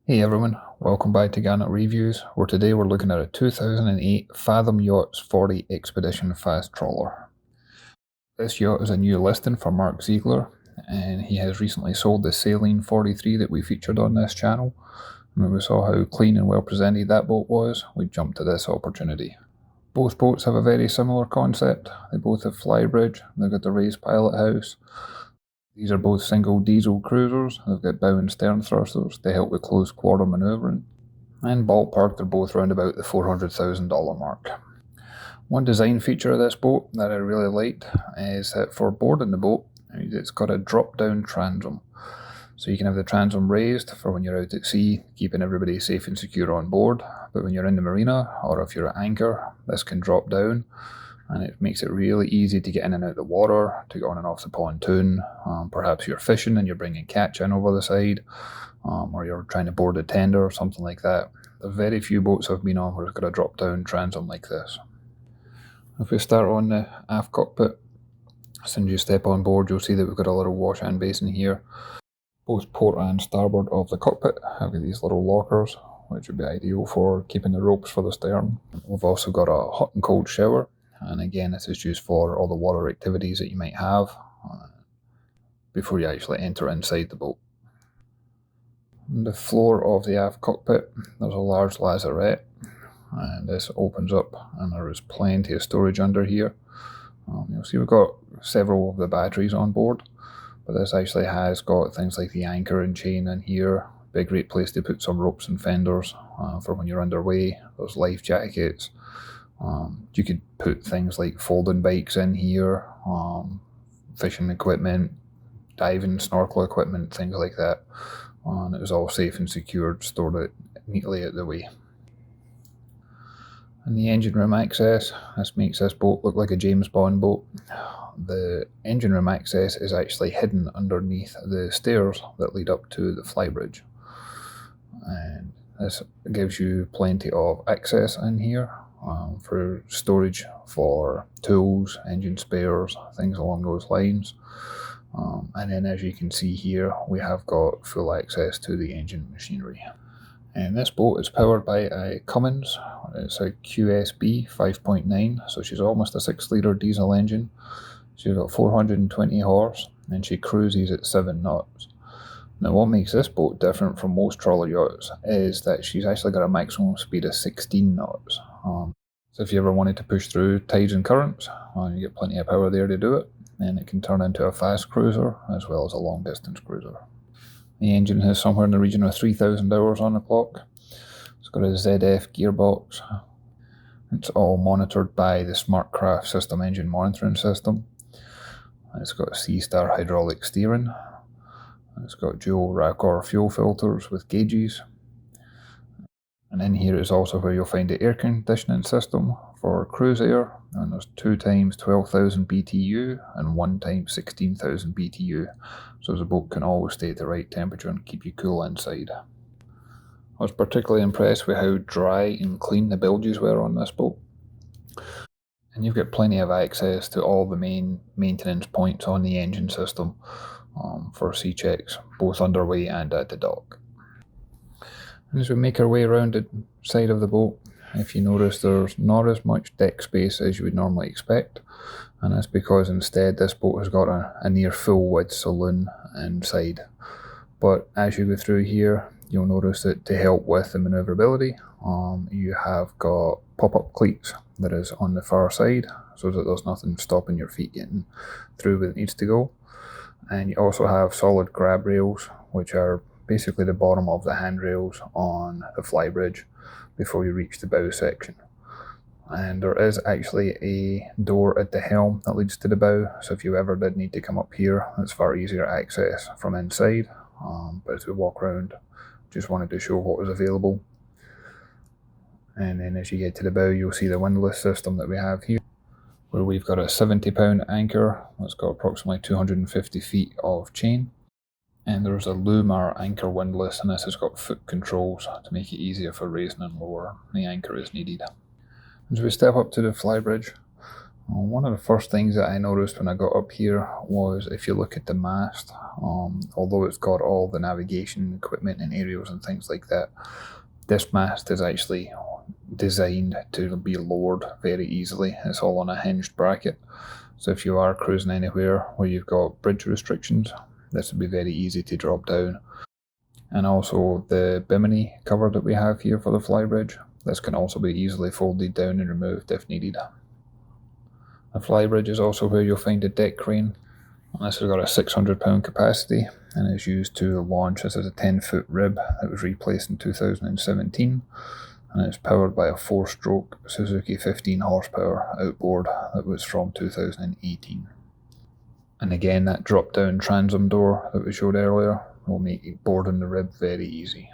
Hey everyone, welcome back to Garnock Reviews, where today we're looking at a 2008 Fathom Yachts 40 Expedition Fast Trawler. This yacht is a new listing for Mark Ziegler, and he has recently sold the Saline 43 that we featured on this channel. And when we saw how clean and well presented that boat was, we jumped to this opportunity. Both boats have a very similar concept. They both have flybridge, they've got the raised pilot house. These are both single diesel cruisers. They've got bow and stern thrusters to help with close quarter manoeuvring. And ballpark, they're both round about the $400,000 mark. One design feature of this boat that I really liked is that for boarding the boat, it's got a drop-down transom. So you can have the transom raised for when you're out at sea, keeping everybody safe and secure on board. But when you're in the marina, or if you're at anchor, this can drop down, and it makes it really easy to get in and out of the water, to get on and off the pontoon. Perhaps you're fishing and you're bringing catch in over the side, or you're trying to board a tender or something like that. There's very few boats I've been on where it's got a drop down transom like this. If we start on the aft cockpit, as soon as you step on board, you'll see that we've got a little wash hand basin here. Both port and starboard of the cockpit have got these little lockers, which would be ideal for keeping the ropes for the stern. We've also got a hot and cold shower, and again this is used for all the water activities that you might have before you actually enter inside the boat. On the floor of the aft cockpit, there's a large lazarette, and this opens up and there is plenty of storage under here. You'll see we've got several of the batteries on board, but this actually has got things like the anchor and chain in here. Big great place to put some ropes and fenders for when you're underway. There's life jackets. You could put things like folding bikes in here, fishing equipment, diving, snorkel equipment, things like that. And it was all safe and secured, stored it neatly out the way. And the engine room access, this makes this boat look like a James Bond boat. The engine room access is actually hidden underneath the stairs that lead up to the flybridge. And this gives you plenty of access in here for storage for tools, engine spares, things along those lines. And then as you can see here, we have got full access to the engine machinery. And this boat is powered by a Cummins. It's a QSB 5.9, so she's almost a 6-litre diesel engine. She's got 420 horse, and she cruises at 7 knots. Now what makes this boat different from most trawler yachts is that she's actually got a maximum speed of 16 knots. So if you ever wanted to push through tides and currents, you get plenty of power there to do it, and it can turn into a fast cruiser as well as a long distance cruiser. The engine has somewhere in the region of 3,000 hours on the clock. It's got a ZF gearbox. It's all monitored by the SmartCraft system engine monitoring system. It's got C-Star hydraulic steering. It's got dual Racor fuel filters with gauges. And in here is also where you'll find the air conditioning system for cruise air. And there's 2 times 12,000 BTU and 1 times 16,000 BTU. So the boat can always stay at the right temperature and keep you cool inside. I was particularly impressed with how dry and clean the bilges were on this boat. And you've got plenty of access to all the main maintenance points on the engine system for sea checks, both underway and at the dock. And as we make our way around the side of the boat, if you notice, there's not as much deck space as you would normally expect, and that's because instead this boat has got a near full width saloon inside. But as you go through here, you'll notice that to help with the manoeuvrability, you have got pop-up cleats that is on the far side, so that there's nothing stopping your feet getting through where it needs to go. And you also have solid grab rails, which are basically the bottom of the handrails on the flybridge before you reach the bow section. And there is actually a door at the helm that leads to the bow, so if you ever did need to come up here, it's far easier access from inside. But as we walk around, just wanted to show what was available. And then as you get to the bow, you'll see the windlass system that we have here, where we've got a 70-pound anchor that's got approximately 250 feet of chain. And there's a Lumar anchor windlass, and this has got foot controls to make it easier for raising and lower the anchor as needed. As we step up to the flybridge, One of the first things that I noticed when I got up here was if you look at the mast, although it's got all the navigation equipment and aerials and things like that, this mast is actually designed to be lowered very easily. It's all on a hinged bracket. So if you are cruising anywhere where you've got bridge restrictions, this would be very easy to drop down. And also the bimini cover that we have here for the flybridge, this can also be easily folded down and removed if needed. The flybridge is also where you'll find a deck crane. This has got a 600-pound capacity and is used to launch. This is a 10-foot rib that was replaced in 2017, and it's powered by a 4-stroke Suzuki 15 horsepower outboard that was from 2018. And again, that drop-down transom door that we showed earlier will make boarding the rib very easy.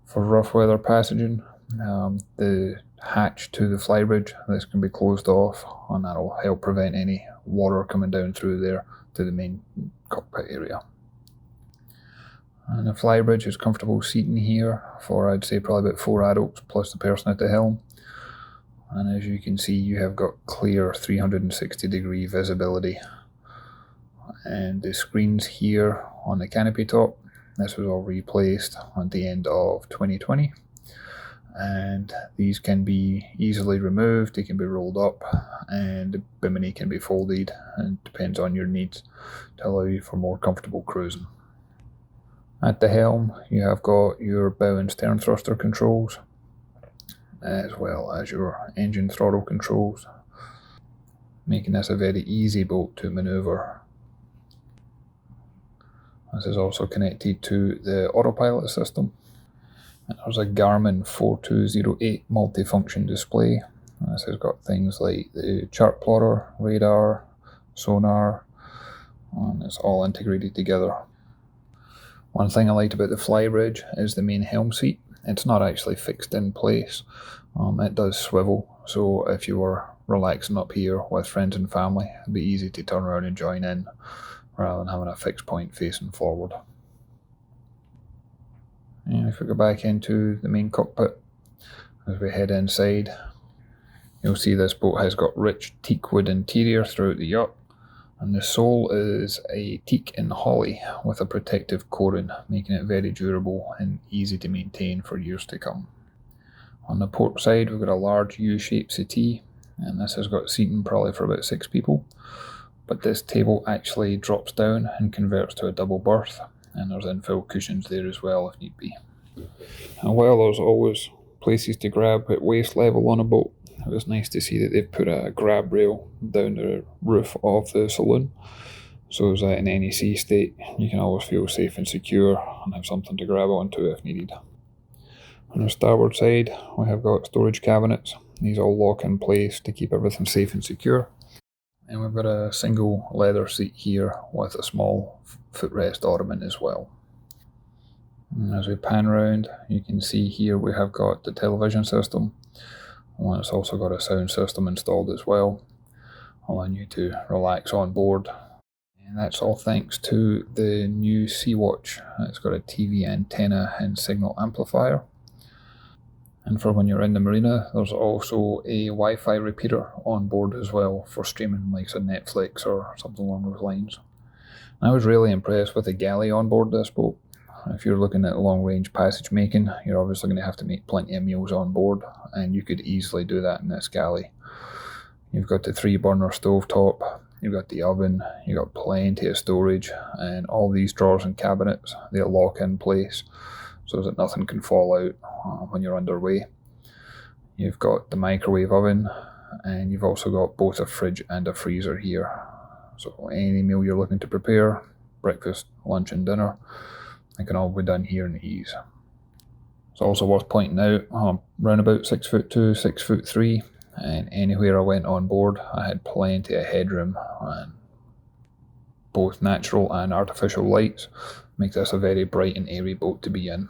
For rough weather passaging, the hatch to the flybridge, this can be closed off, and that'll help prevent any water coming down through there to the main cockpit area. And the flybridge is comfortable seating here for, I'd say, probably about 4 adults plus the person at the helm. And as you can see, you have got clear 360-degree visibility. And the screens here on the canopy top, this was all replaced at the end of 2020. And these can be easily removed, they can be rolled up, and the bimini can be folded, and it depends on your needs to allow you for more comfortable cruising. At the helm, you have got your bow and stern thruster controls, as well as your engine throttle controls, making this a very easy boat to manoeuvre. This is also connected to the autopilot system. And there's a Garmin 4208 multifunction display. This has got things like the chart plotter, radar, sonar, and it's all integrated together. One thing I liked about the flybridge is the main helm seat. It's not actually fixed in place. It does swivel, so if you were relaxing up here with friends and family, it'd be easy to turn around and join in rather than having a fixed point facing forward. And if we go back into the main cockpit, as we head inside, you'll see this boat has got rich teak wood interior throughout the yacht, and the sole is a teak and holly with a protective coating, making it very durable and easy to maintain for years to come. On the port side, we've got a large U-shaped settee, and this has got seating probably for about 6 people, but this table actually drops down and converts to a double berth, and there's infill cushions there as well if need be. And while there's always places to grab at waist level on a boat, it was nice to see that they've put a grab rail down the roof of the saloon, so as that in any sea state you can always feel safe and secure and have something to grab onto if needed. On the starboard side, we have got storage cabinets. These all lock in place to keep everything safe and secure. And we've got a single leather seat here with a small footrest ottoman as well. And as we pan around, you can see here we have got the television system. And it's also got a sound system installed as well, allowing you to relax on board. And that's all thanks to the new Sea-Watch. It's got a TV antenna and signal amplifier. And for when you're in the marina, there's also a Wi-Fi repeater on board as well for streaming like a Netflix or something along those lines. I was really impressed with the galley on board this boat. If you're looking at long-range passage making, you're obviously going to have to make plenty of meals on board, and you could easily do that in this galley. You've got the 3-burner stovetop, you've got the oven, you've got plenty of storage, and all these drawers and cabinets, they'll lock in place so that nothing can fall out when you're underway. You've got the microwave oven, and you've also got both a fridge and a freezer here. So any meal you're looking to prepare, breakfast, lunch and dinner, it can all be done here in ease. It's also worth pointing out, I'm around about 6'2", 6'3", and anywhere I went on board, I had plenty of headroom, and both natural and artificial lights make this a very bright and airy boat to be in.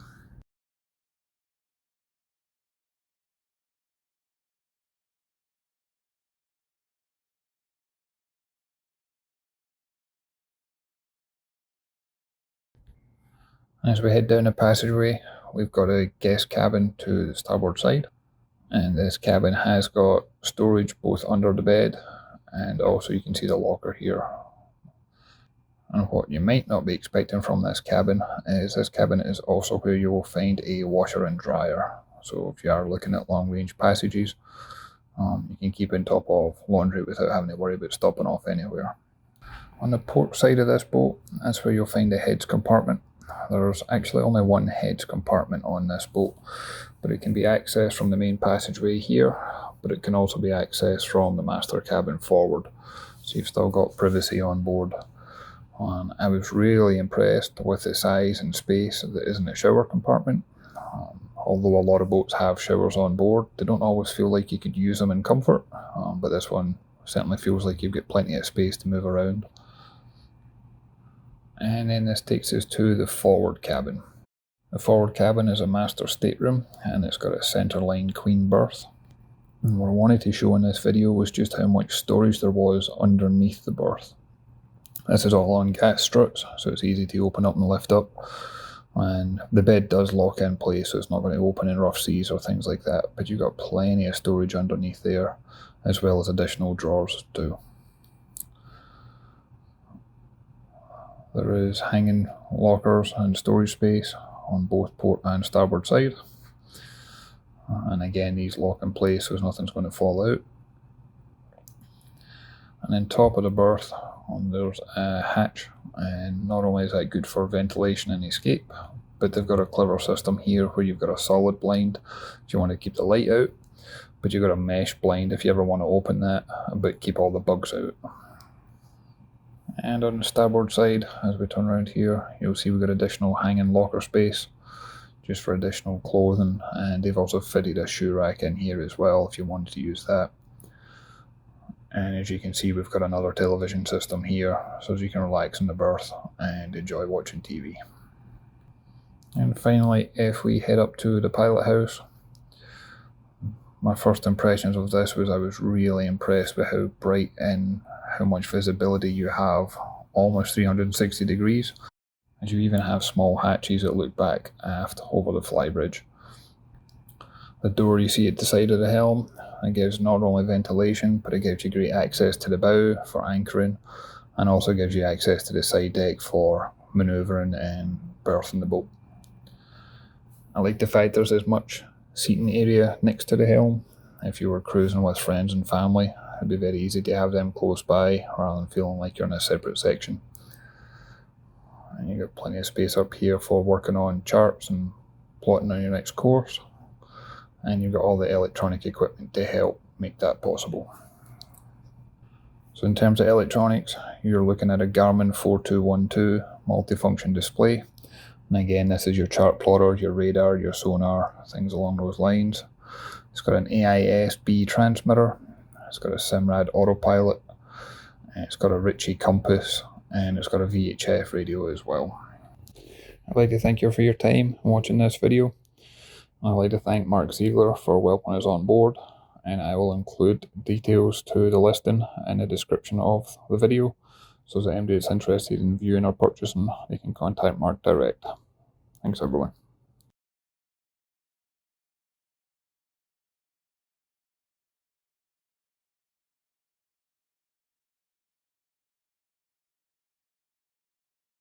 As we head down the passageway, we've got a guest cabin to the starboard side. And this cabin has got storage both under the bed, and also you can see the locker here. And what you might not be expecting from this cabin is also where you will find a washer and dryer. So if you are looking at long range passages, you can keep on top of laundry without having to worry about stopping off anywhere. On the port side of this boat, that's where you'll find the heads compartment. There's actually only one heads compartment on this boat, but it can be accessed from the main passageway here, but it can also be accessed from the master cabin forward. So you've still got privacy on board. And I was really impressed with the size and space that is in the shower compartment. Although a lot of boats have showers on board, they don't always feel like you could use them in comfort, but this one certainly feels like you've got plenty of space to move around. And then this takes us to the forward cabin. The forward cabin is a master stateroom, and it's got a centerline queen berth. And what I wanted to show in this video was just how much storage there was underneath the berth. This is all on gas struts, so it's easy to open up and lift up. And the bed does lock in place, so it's not going to open in rough seas or things like that. But you've got plenty of storage underneath there, as well as additional drawers too. There is hanging lockers and storage space on both port and starboard side. And again, these lock in place, so nothing's going to fall out. And then top of the berth, there's a hatch, and not only is that good for ventilation and escape, but they've got a clever system here where you've got a solid blind if you want to keep the light out, but you've got a mesh blind if you ever want to open that, but keep all the bugs out. And on the starboard side, as we turn around here, you'll see we've got additional hanging locker space just for additional clothing, and they've also fitted a shoe rack in here as well if you wanted to use that. And as you can see, we've got another television system here, so you can relax in the berth and enjoy watching TV. And finally, if we head up to the pilot house, my first impressions of this was I was really impressed with how bright and how much visibility you have, almost 360 degrees, as you even have small hatches that look back aft over the flybridge. The door you see at the side of the helm, it gives not only ventilation, but it gives you great access to the bow for anchoring, and also gives you access to the side deck for manoeuvring and berthing the boat. I like the fact there's as much seating area next to the helm. If you were cruising with friends and family, it'd be very easy to have them close by rather than feeling like you're in a separate section. And you've got plenty of space up here for working on charts and plotting on your next course. And you've got all the electronic equipment to help make that possible. So in terms of electronics, you're looking at a Garmin 4212 multifunction display. And again, this is your chart plotter, your radar, your sonar, things along those lines. It's got an AIS-B transmitter, it's got a Simrad autopilot, and it's got a Ritchie compass, and it's got a VHF radio as well. I'd like to thank you for your time watching this video. I'd like to thank Mark Ziegler for welcoming us on board, and I will include details to the listing in the description of the video, so that anybody that's interested in viewing or purchasing, they can contact Mark direct. Thanks everyone.